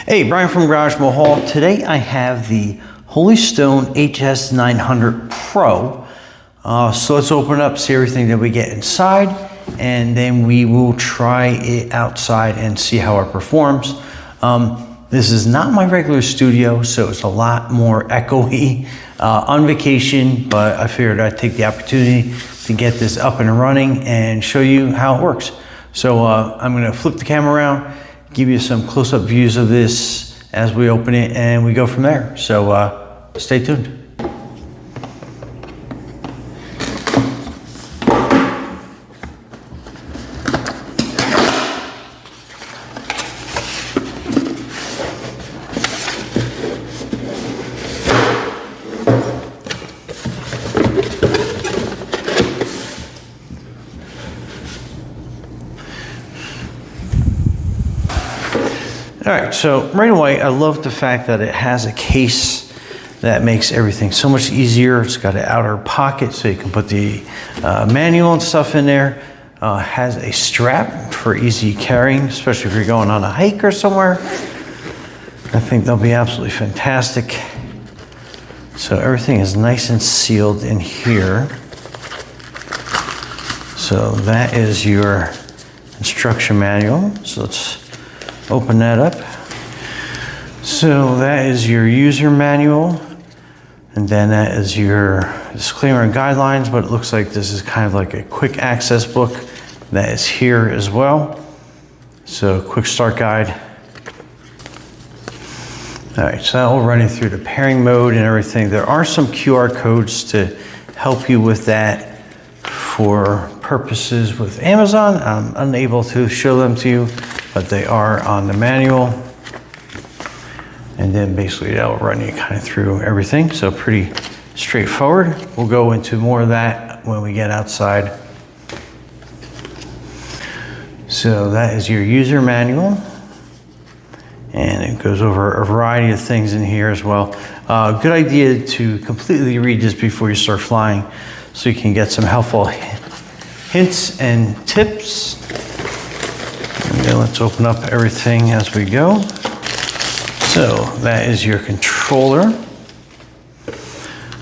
Hey, Brian from Garage Mahal. Today I have the Holy Stone HS900Pro. So let's open up, see everything that we get inside, and then we will try it outside and see how it performs. This is not my regular studio, so it's a lot more echoey on vacation, but I figured I'd take the opportunity to get this up and running and show you how it works. So I'm gonna flip the camera around, give you some close-up views of this as we open it, and we go from there. So stay tuned. All right, so right away, I love the fact that it has a case that makes everything so much easier. It's got an outer pocket so you can put the manual and stuff in there. Has a strap for easy carrying, especially if you're going on a hike or somewhere. I think they'll be absolutely fantastic. So everything is nice and sealed in here. So that is your instruction manual. So let's open that up. So that is your user manual, and then that is your disclaimer and guidelines, but it looks like this is kind of like a quick access book that is here as well. So quick start guide. All right, so that will run you through the pairing mode and everything. There are some QR codes to help you with that for purposes with Amazon. I'm unable to show them to you, but they are on the manual. And then basically that'll run you kind of through everything. So pretty straightforward. We'll go into more of that when we get outside. So that is your user manual. And it goes over a variety of things in here as well. Good idea to completely read this before you start flying so you can get some helpful hints and tips. And then let's open up everything as we go. So that is your controller.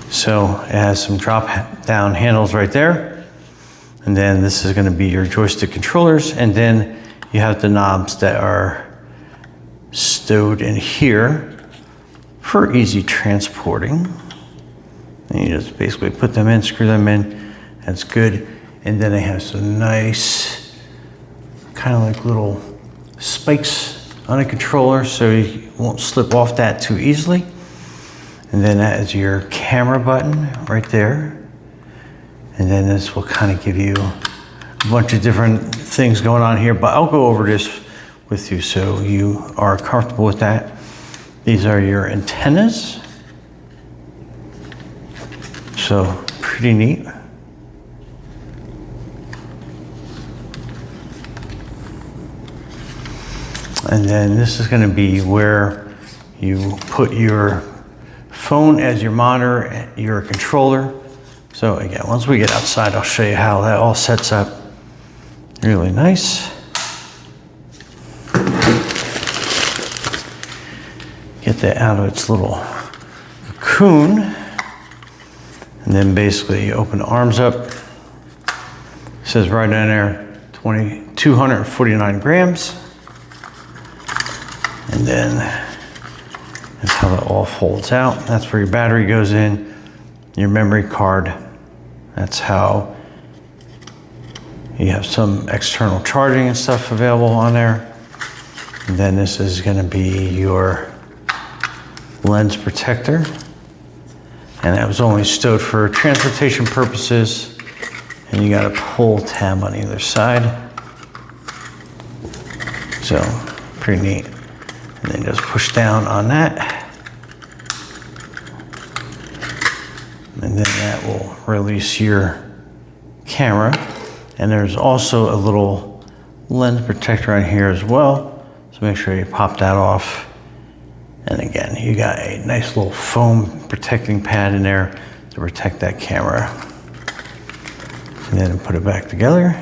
So it has some drop down handles right there. And then this is gonna be your joystick controllers. And then you have the knobs that are stowed in here for easy transporting. And you just basically put them in, screw them in, that's good. And then they have some nice, kind of like little spikes on a controller so you won't slip off that too easily. And then that is your camera button right there. And then this will kind of give you a bunch of different things going on here, but I'll go over this with you so you are comfortable with that. These are your antennas. So pretty neat. And then this is going to be where you put your phone as your monitor and your controller. So again, once we get outside, I'll show you how that all sets up. Really nice. Get that out of its little cocoon. And then basically you open the arms up. It says right in there, 249 grams. And then that's how that all folds out. That's where your battery goes in, your memory card. That's how you have some external charging and stuff available on there. And then this is gonna be your lens protector. And that was only stowed for transportation purposes. And you got a pull tab on either side. So pretty neat. And then just push down on that. And then that will release your camera. And there's also a little lens protector on here as well. So make sure you pop that off. And again, you got a nice little foam protecting pad in there to protect that camera. And then put it back together.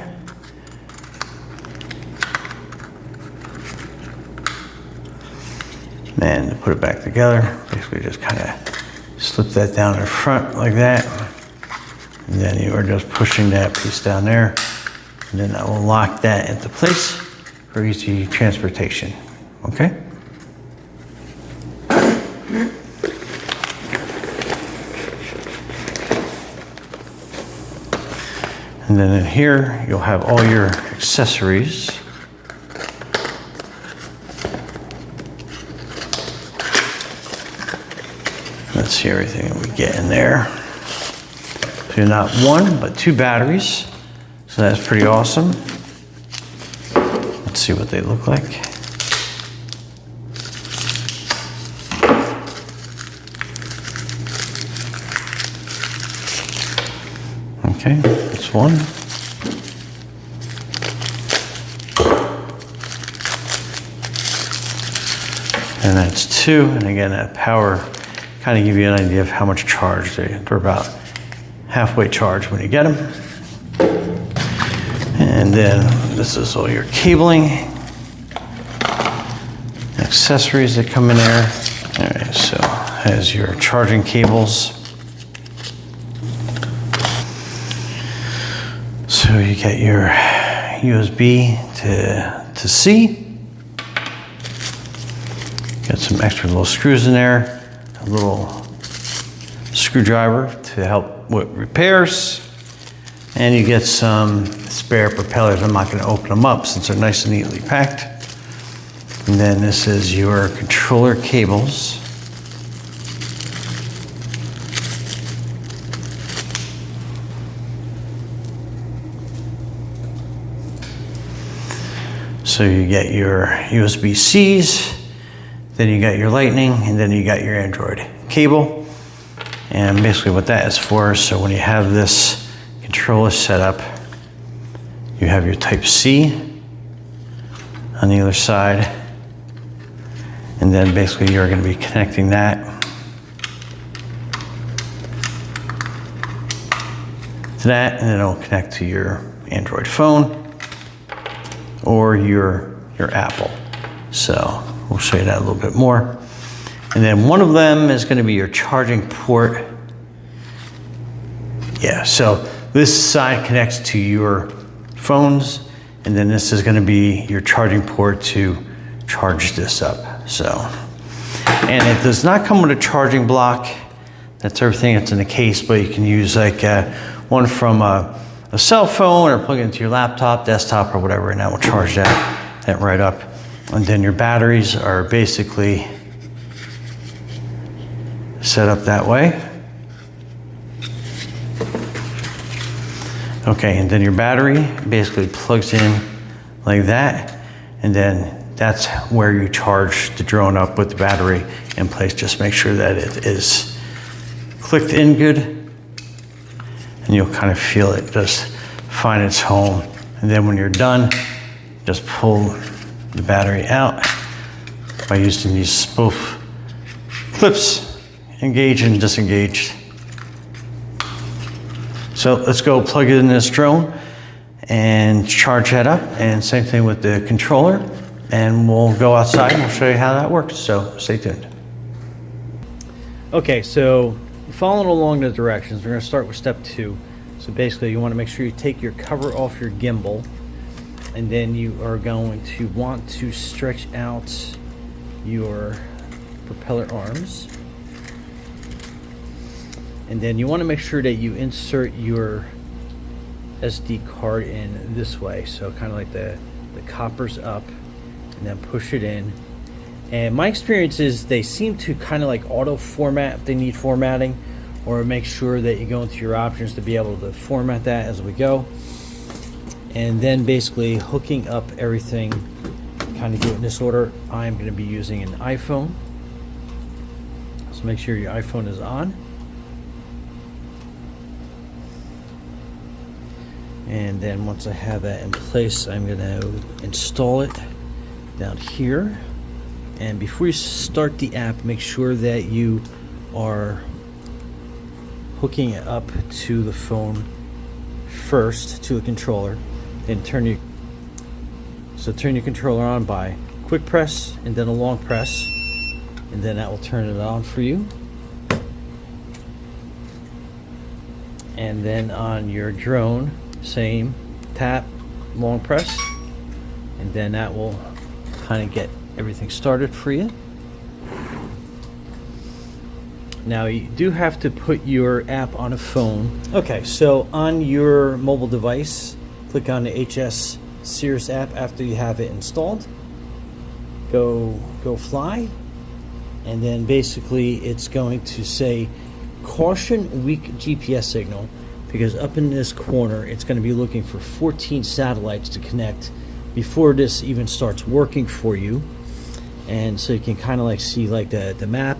And to put it back together, basically just kind of slip that down in front like that. And then you are just pushing that piece down there. And then that will lock that into place for easy transportation, okay? And then in here, you'll have all your accessories. Let's see everything that we get in there. So not one, but 2 batteries. So that's pretty awesome. Let's see what they look like. Okay, that's one. And that's 2. And again, that power kind of give you an idea of how much charge they're about halfway charged when you get them. And then this is all your cabling, accessories that come in there. All right, so has your charging cables. So you get your USB to C. Got some extra little screws in there. A little screwdriver to help with repairs, and you get some spare propellers. I'm not going to open them up since they're nice and neatly packed. And then this is your controller cables. So you get your USB-Cs, then you got your Lightning, and then you got your Android cable. And basically what that is for, so when you have this controller set up, you have your Type-C on the other side. And then basically you're going to be connecting that to that, and then it'll connect to your Android phone or your Apple. So we'll show you that a little bit more. And then one of them is going to be your charging port. Yeah, so this side connects to your phones, and then this is going to be your charging port to charge this up. So, and it does not come with a charging block. That's everything that's in the case, but you can use like one from a cell phone or plug it into your laptop, desktop, or whatever, and that will charge that right up. And then your batteries are basically set up that way. Okay, and then your battery basically plugs in like that, and then that's where you charge the drone up with the battery in place. Just make sure that it is clicked in good, and you'll kind of feel it just find its home. And then when you're done, just pull the battery out by using these both clips, engage and disengage. So let's go plug it in this drone and charge that up, and same thing with the controller, and we'll go outside and we'll show you how that works, so stay tuned. Okay, so following along the directions, we're going to start with step 2. So basically you want to make sure you take your cover off your gimbal, and then you are going to want to stretch out your propeller arms. And then you want to make sure that you insert your SD card in this way. So kind of like the copper's up, and then push it in. And my experience is they seem to kind of like auto format if they need formatting, or make sure that you go into your options to be able to format that as we go. And then basically hooking up everything, kind of do it in this order. I'm going to be using an iPhone. So make sure your iPhone is on. And then once I have that in place, I'm going to install it down here. And before you start the app, make sure that you are hooking it up to the phone first, to the controller. Then turn your controller on by quick press and then a long press. and then that will turn it on for you. And then on your drone, same, tap, long press, and then that will kind of get everything started for you. Now you do have to put your app on a phone. Okay, so on your mobile device, click on the HS Series app after you have it installed. Go fly, and then basically it's going to say caution, weak GPS signal, because up in this corner it's going to be looking for 14 satellites to connect before this even starts working for you. And so you can kind of like see like the map,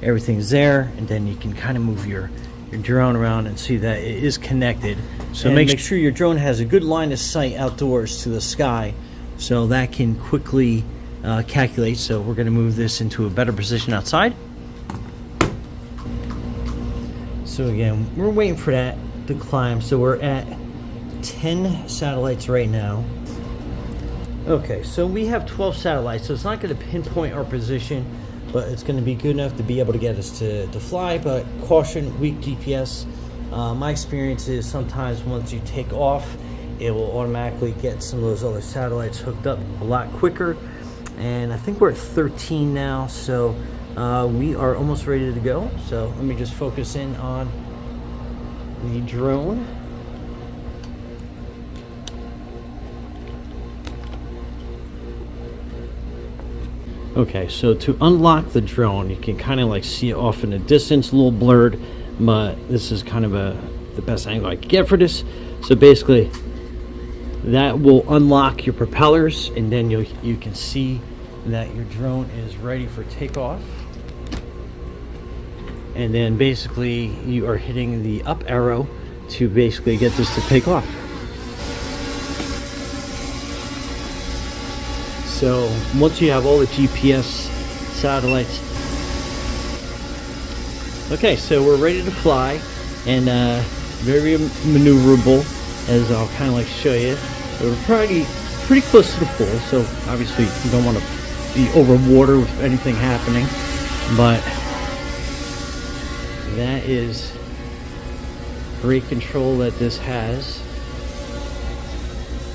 everything's there, and then you can kind of move your drone around and see that it is connected. So make sure your drone has a good line of sight outdoors to the sky, so that can quickly calculate. So we're going to move this into a better position outside. So again, we're waiting for that to climb. So we're at 10 satellites right now. Okay, so we have 12 satellites, so it's not going to pinpoint our position, but it's going to be good enough to be able to get us to fly. But caution, weak GPS. My experience is sometimes once you take off, it will automatically get some of those other satellites hooked up a lot quicker. And I think we're at 13 now, so we are almost ready to go. So let me just focus in on the drone. Okay, so to unlock the drone, you can kind of like see it off in the distance, a little blurred, but this is kind of the best angle I can get for this. So basically, that will unlock your propellers, and then you can see that your drone is ready for takeoff. And then basically you are hitting the up arrow to basically get this to take off. So once you have all the GPS satellites, okay, so we're ready to fly, and very maneuverable, as I'll kind of like show you. So we're pretty close to the pool, so obviously you don't want to be over water with anything happening, but that is great control that this has.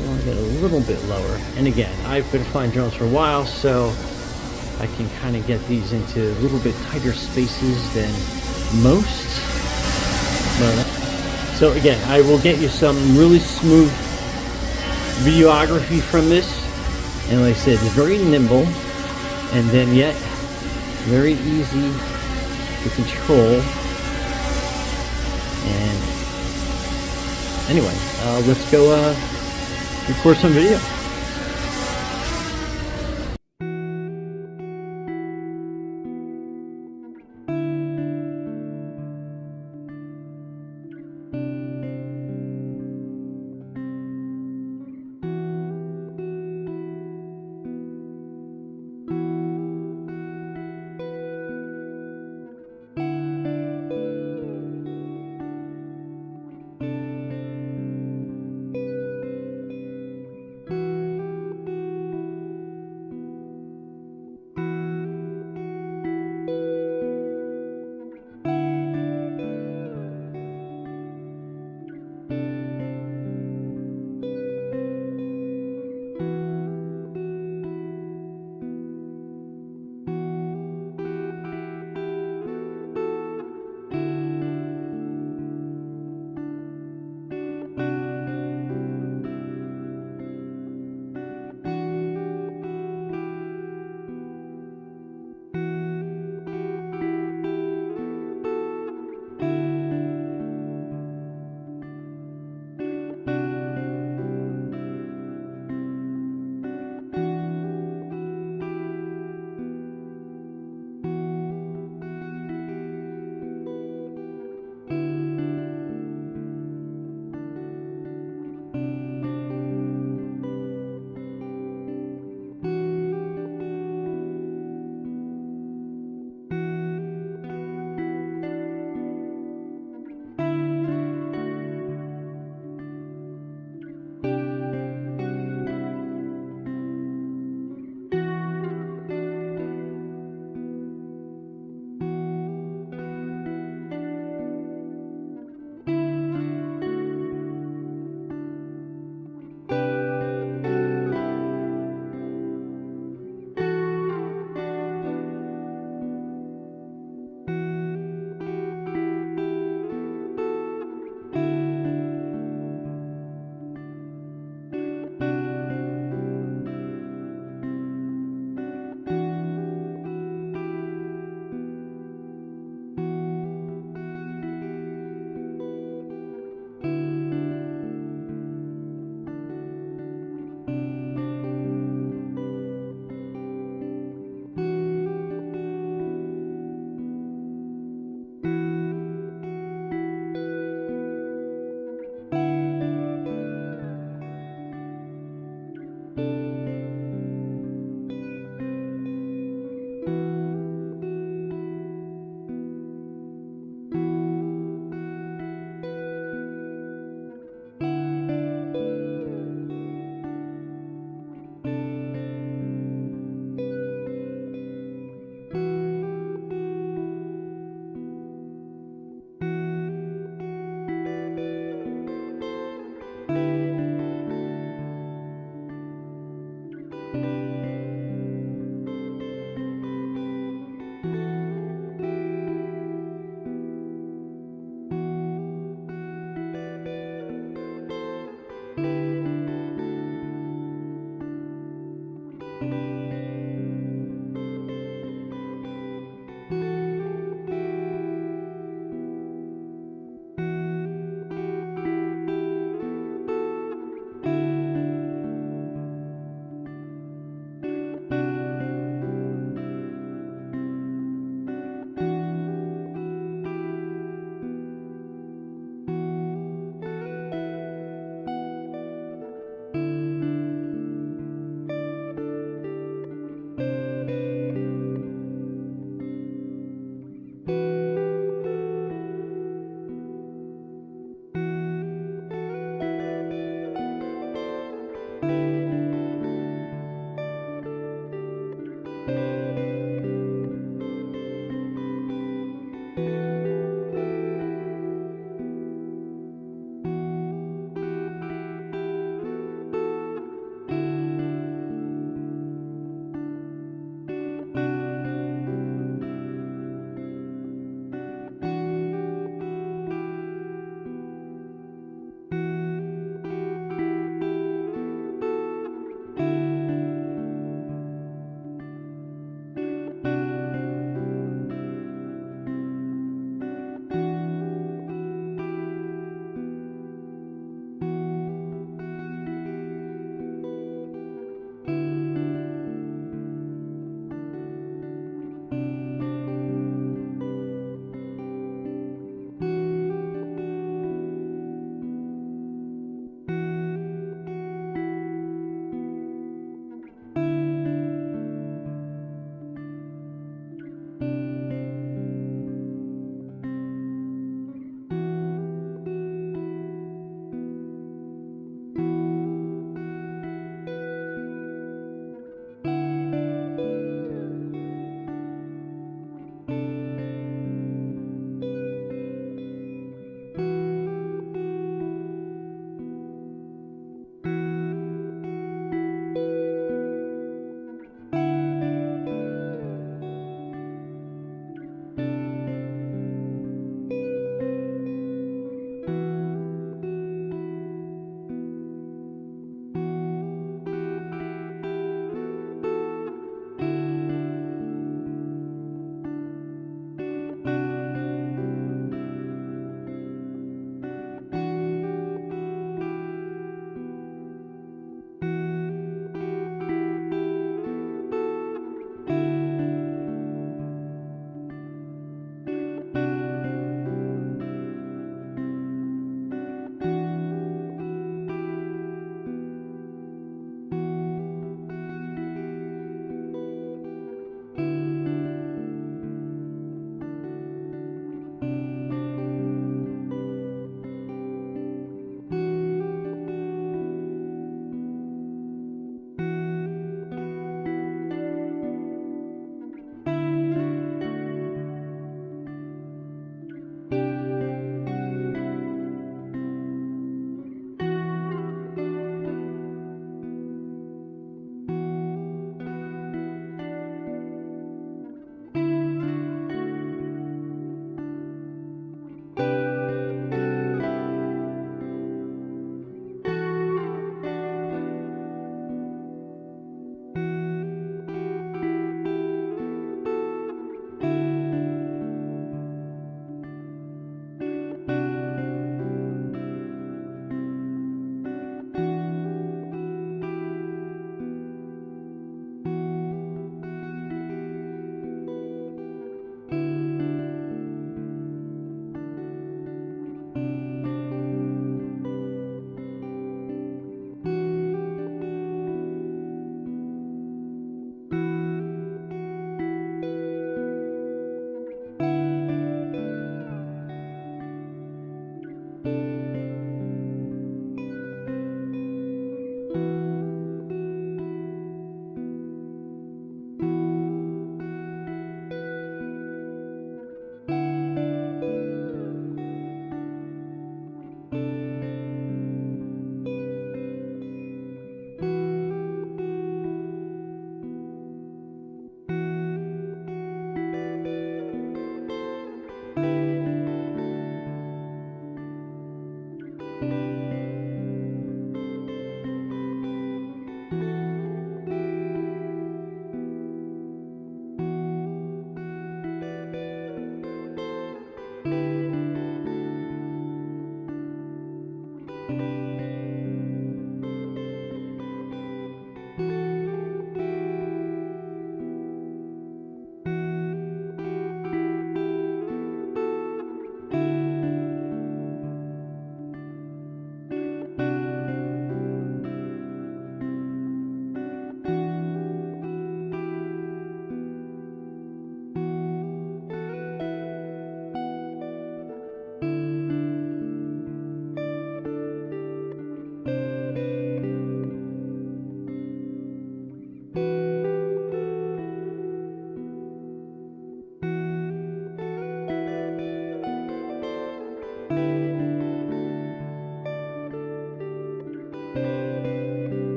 I want to get a little bit lower, and again, I've been flying drones for a while, so I can kind of get these into a little bit tighter spaces than most. But, so again, I will get you some really smooth videography from this, and like I said, it's very nimble, and then yet very easy to control. And anyway, let's go record some video.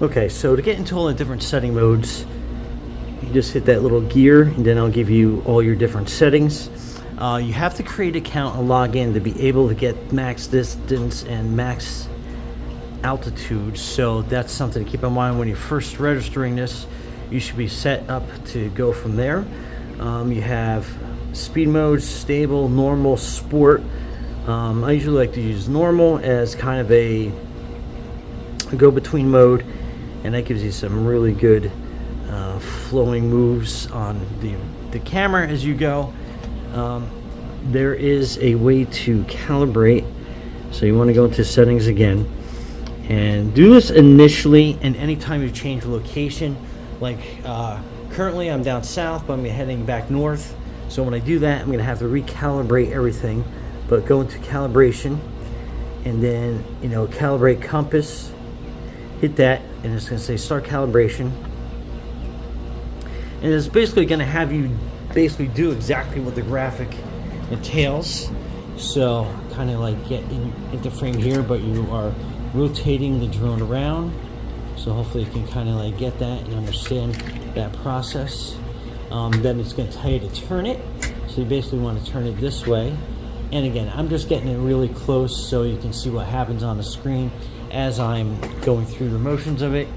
Okay, so to get into all the different setting modes, you just hit that little gear, and then I'll give you all your different settings. You have to create an account and log in to be able to get max distance and max altitude, so that's something to keep in mind when you're first registering this. You should be set up to go from there. You have speed modes, stable, normal, sport. I usually like to use normal as kind of a go-between mode, and that gives you some really good flowing moves on the camera as you go. There is a way to calibrate, so you want to go into settings again and do this initially, and anytime you change location, like currently I'm down south but I'm heading back north, so when I do that I'm going to have to recalibrate everything. But go into calibration, and then calibrate compass, hit that, and it's going to say start calibration, and it's basically going to have you basically do exactly what the graphic entails. So kind of like get into frame here, but you are rotating the drone around, so hopefully you can kind of like get that and understand that process. Then it's going to tell you to turn it, so you basically want to turn it this way. And again, I'm just getting it really close so you can see what happens on the screen as I'm going through the motions of it.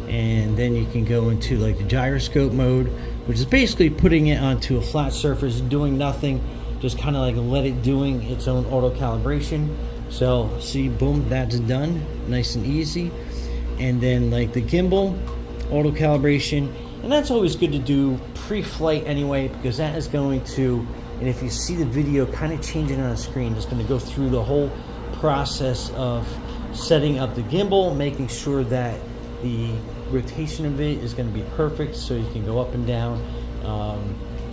And then you can go into like the gyroscope mode, which is basically putting it onto a flat surface, doing nothing, just kind of like let it doing its own auto calibration. So see, boom, that's done, nice and easy. And then like the gimbal auto calibration, and that's always good to do pre-flight anyway, because that is going to, and if you see the video kind of changing on the screen, it's going to go through the whole process of setting up the gimbal, making sure that the rotation of it is going to be perfect, so you can go up and down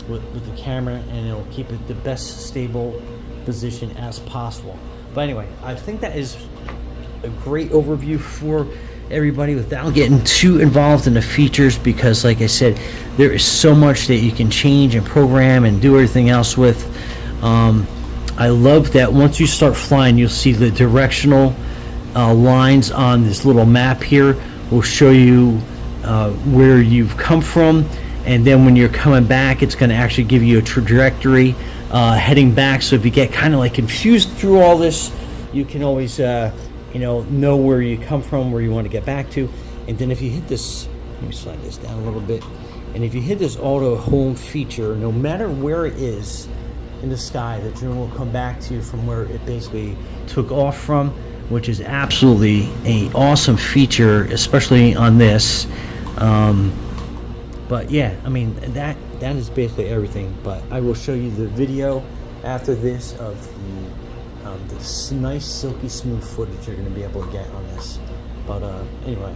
with the camera, and it'll keep it the best stable position as possible. But anyway, I think that is a great overview for everybody without getting too involved in the features, because like I said, there is so much that you can change and program and do everything else with. I love that once you start flying, you'll see the directional lines on this little map here will show you where you've come from, and then when you're coming back, it's going to actually give you a trajectory heading back. So if you get kind of like confused through all this, you can always know where you come from, where you want to get back to. And then if you hit this, let me slide this down a little bit, and if you hit this auto home feature, no matter where it is in the sky, the drone will come back to you from where it basically took off from, which is absolutely an awesome feature, especially on this. But yeah, I mean, that is basically everything. But I will show you the video after this of this nice silky smooth footage you're going to be able to get on this. But anyway,